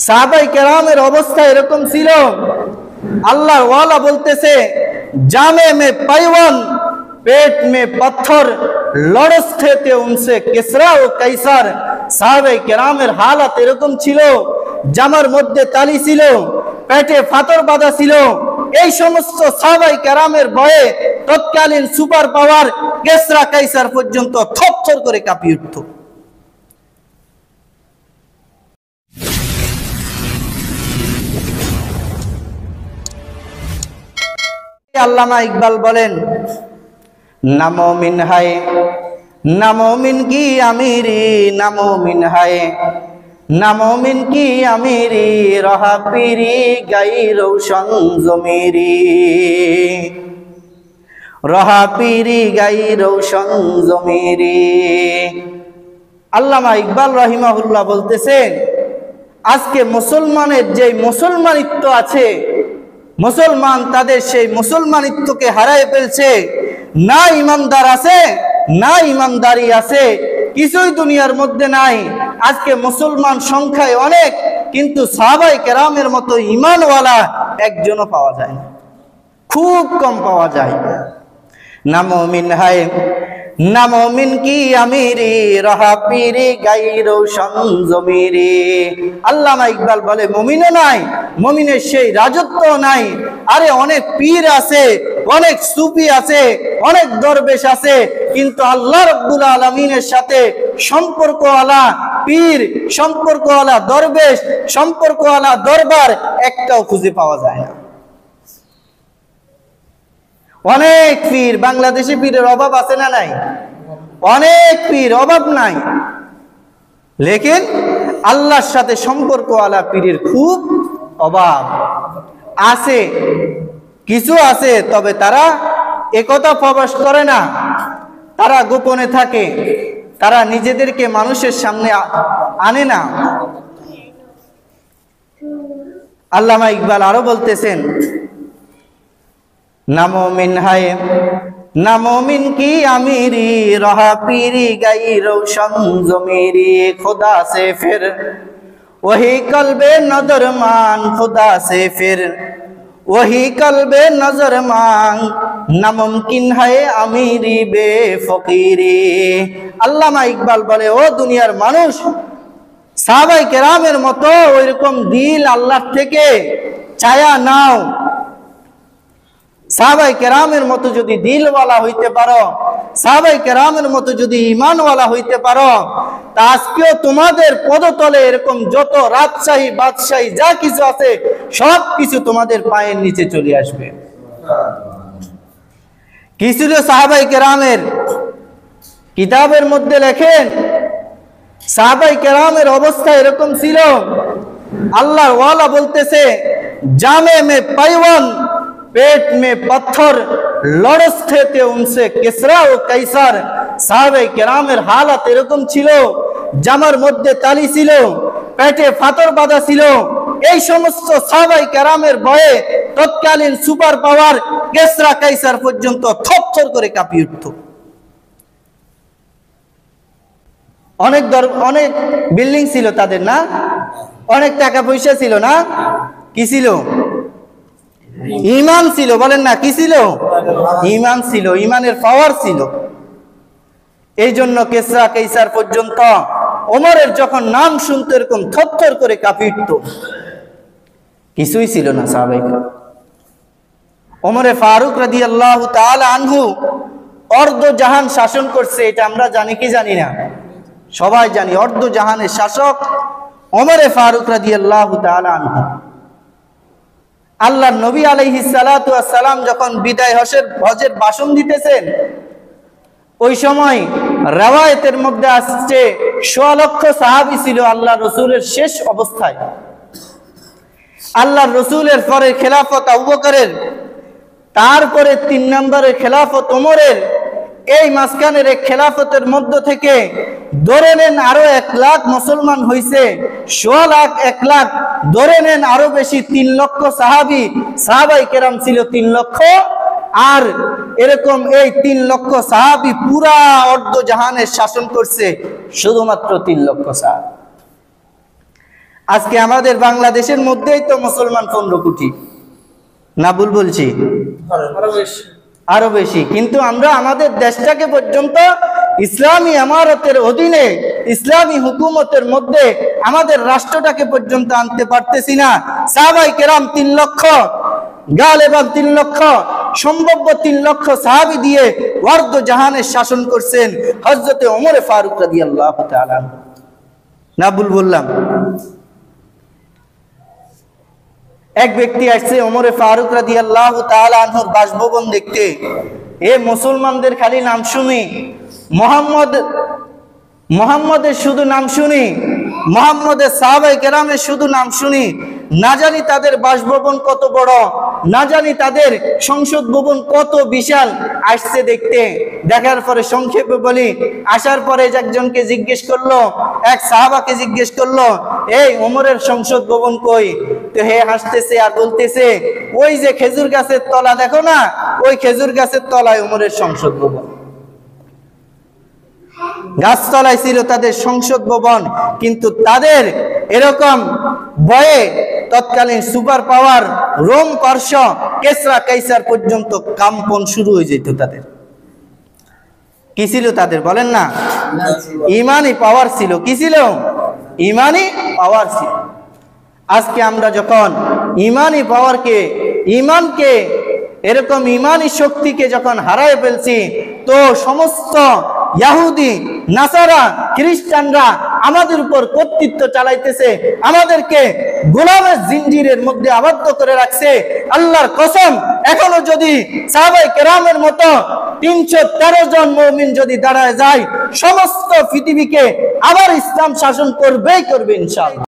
সাহাবায়ে কেরামের অবস্থা এরকম ছিল, আল্লাহর ওয়ালা বলতেছে जामे में पैवन पेट में पत्थर लड़स्ते थे उनसे किसरा ও কাইসার। সাহাবায়ে কেরামের হালাত এরকম ছিল, জামার মধ্যে তালি ছিল, পেটে ফাতর বাঁধা ছিল। এই সমস্ত সাহাবায়ে কেরামের ভয়ে তৎকালীন সুপার পাওয়ার কিসরা কাইসার পর্যন্ত থরথর করে কাঁপিয়ে উঠত। আল্লামা ইকবাল বলেন, নামো মিন হায় নামো মিন কি আমিরি, নামো মিন হায় নামো মিন কি আমিরি, রহা পিরি গাই রৌশন জমিরি, রহা পিরি গাই রৌশন জমিরি। আল্লামা ইকবাল রাহিমাহুল্লাহ বলতেছেন, আজকে মুসলমানের যে মুসলমানিত্ব আছে, মুসলমান তাদের সেই মুসলমানিত্বকে হারায় ফেলছে। না ইমানদার আছে, না ইমানদারি আছে, কিছুই দুনিয়ার মধ্যে নাই। আজকে মুসলমান সংখ্যায় অনেক, কিন্তু সাহাবায়ে কেরামের মতো ঈমানওয়ালা একজনও পাওয়া যায় না, খুব কম পাওয়া যায়। নামো মিন হায় নামো মিন কি আমিরি, রহা পিরি গাই রৌশন জমিরি। আল্লামা ইকবাল বলে, মুমিনও নাই, মুমিনের সেই রাজত্ব নাই। আরে অনেক পীর আছে, অনেক সুফি আছে, অনেক দরবেশ আছে, কিন্তু আল্লাহ রাব্বুল আলামিনের সাথে সম্পর্কওয়ালা পীর, সম্পর্কওয়ালা দরবেশ, সম্পর্কওয়ালা দরবার একটাও খুঁজে পাওয়া যায় না। অনেক পীর, বাংলাদেশে পীরের অভাব আছে না নাই? অনেক পীর, অভাব নাই, লেকিন আল্লাহর সাথে সম্পর্কওয়ালা পীরের খুব অভাব আছে। কিছু আছে, তবে তারা একথা প্রকাশ করে না, তারা গোপনে থাকে, তারা নিজেদেরকে মানুষের সামনে আনে না। আল্লামা ইকবাল আরো বলতেছেন, নামো মিন হায় নামো মিন কি আমিরি, রহা পিরি গাই রৌশন জমিরি, खुदा से फिर वही कल्बे नजर मांग, खुदा से फिर वही कल्बे नजर मांग, नामुमकिन है अमीरी बेफकीरी। আল্লামা ইকবাল বলে, ও দুনিয়ার মানুষ, সাহাবায়ে কেরামের মতো ওইরকম দিল আল্লাহর থেকে চায়া নাও। সাহাবায়ে কেরামের মতো যদি দিলওয়ালা হইতে পারো, সাহাবায়ে কেরামের মতো যদি ঈমানওয়ালা হইতে পারো, তা আজকেও তোমাদের পদতলে এরকম যত রাজশাহী বাদশাহী যা কিছু আছে সব কিছু তোমাদের পায়ের নিচে চলে আসবে। কি ছিল সাহাবায়ে কেরামের? কিতাবের মধ্যে লেখেন, সাহাবায়ে কেরামের অবস্থা এরকম ছিল, আল্লাহর ওয়ালা বলতেছে, জামে মে পাইওয়ান पेट में पत्थर लड़स्ते थे उनसे किसरा ও কাইসার। সাহাবায়ে কেরামের হালাত এরকম ছিল, জামার মধ্যে তালি ছিল, পেটে ফাতর বাঁধা ছিল। এই সমস্ত সাহাবায়ে কেরামের ভয়ে তৎকালীন সুপার পাওয়ার কিসরা কাইসার পর্যন্ত থরথর করে কাঁপিয়ে উঠত। অনেক বিল্ডিং ছিল তাদের, না? অনেক টাকা পয়সা ছিল, না? কি ছিল? ঈমান ছিল, বলেন না, কি ছিল? ঈমান ছিল, ঈমানের পাওয়ার ছিল। এই জন্য কিসরা কাইসার পর্যন্ত ওমরের যখন নাম শুনতে এরকম থরথর করে কাঁপিয়ে উঠত। কিছুই ছিল না সাহাবায়ে কেরাম। ওমরে ফারুক রাদিয়াল্লাহু তাআলা আনহু অর্ধ জাহান শাসন করছে, এটা আমরা জানি কি জানি না? সবাই জানি, অর্ধ জাহানের শাসক ওমরে ফারুক রাদিয়াল্লাহু তাআলা আনহু। আল্লাহর নবী আলাইহিস সালাতু ওয়াস সালাম যখন বিদায় হজের ভাষণ দিতেছেন, ওই সময় রওয়ায়াতের মধ্যে আসছে ১৬ লক্ষ সাহাবী ছিল আল্লাহর রাসূলের শেষ অবস্থায়। আল্লাহর রাসূলের পরে খেলাফত আবু বকরের, তারপরে ৩ নম্বরে খেলাফত ওমরের। এই মাঝখানের এক খেলাফতের মধ্য থেকে ধরে নেন আরো ১ লাখ মুসলমান হইছে, ১৬ লাখ ১ লাখ ধরে নেন আরো বেশি, ৩ লক্ষ সাহাবায়ে কেরাম ছিল ৩ লক্ষ। আর এরকম এই ৩ লক্ষ সাহাবী পুরা অর্ধ জাহানের শাসন করছে শুধুমাত্র ৩ লক্ষ সাহাবী। আজকে আমাদের বাংলাদেশের মধ্যেই তো মুসলমান 15 কোটি, না ভুল বলছি? আরো বেশি। কিন্তু আমরা আমাদের দেশটাকে পর্যন্ত ইসলামী আমারতের অধীনে, ইসলামী হুকুমতের মধ্যে আমাদের রাষ্ট্রটাকে পর্যন্ত আনতে পারতেছি না। সাহাবায়ে কেরাম 3 লক্ষ, গালেবান 3 লক্ষ, সম্ভাব্য 3 লক্ষ সাহাবী দিয়ে ওয়ার্দ জাহানের শাসন করছেন হযরতে ওমর ফারুক রাদিয়াল্লাহু তাআলা। না ভুল বললাম? এক ব্যক্তি আসছে ওমর ফারুক রাদিয়াল্লাহু তাআলা আনহুর বাসভবন দেখতে। এ মুসলমানদের খালি নাম শুনি, মোহাম্মদের শুধু নাম শুনি, মোহাম্মদের সাহাবায়ে কেরামের শুধু নাম শুনি, না জানি তাদের বাসভবন কত বড়, না জানি তাদের সংসদ ভবন কত বিশাল। আসছে দেখতে, দেখার পরে সংক্ষেপে বলি, আসার পরে একজনকে জিজ্ঞেস করলো, এক সাহাবাকে জিজ্ঞেস করলো, এই ওমরের সংসদ ভবন কই? তো হে হাসতেছে আর বলতেছে, ওই যে খেজুর গাছের তলা দেখো না, ওই খেজুর গাছের তলায় ওমরের সংসদ ভবন। গাছতলায় ছিল তাদের সংসদ ভবন। কিন্তু তাদের এরকম ভয়ে তৎকালীন সুপার পাওয়ার রোম, পারস্য, কেসরা, কাইসার পর্যন্ত কম্পন শুরু হয়ে যেত। তাদের কি ছিল? তাদের বলেন না, ইমানি পাওয়ার ছিল। কি ছিল? ইমানি পাওয়ার ছিল। আজকে আমরা যখন ইমানি পাওয়ারকে, ইমানকে, এরকম ইমানি শক্তিকে যখন হারায় ফেলছি, তো সমস্ত ইহুদি, নাসারা, খ্রিস্টানরা আমাদের উপর কর্তৃত্ব চালাইতেছে, আমাদেরকে গোলামের জিঞ্জিরের মধ্যে আবদ্ধ করে রাখছে। আল্লাহর কসম, এখনো যদি সাহাবায়ে কেরামের মতো 313 জন মুমিন যদি দাঁড়ায় যায়, সমস্ত পৃথিবীকে আবার ইসলাম শাসন করবেই করবে ইনশাআল্লাহ।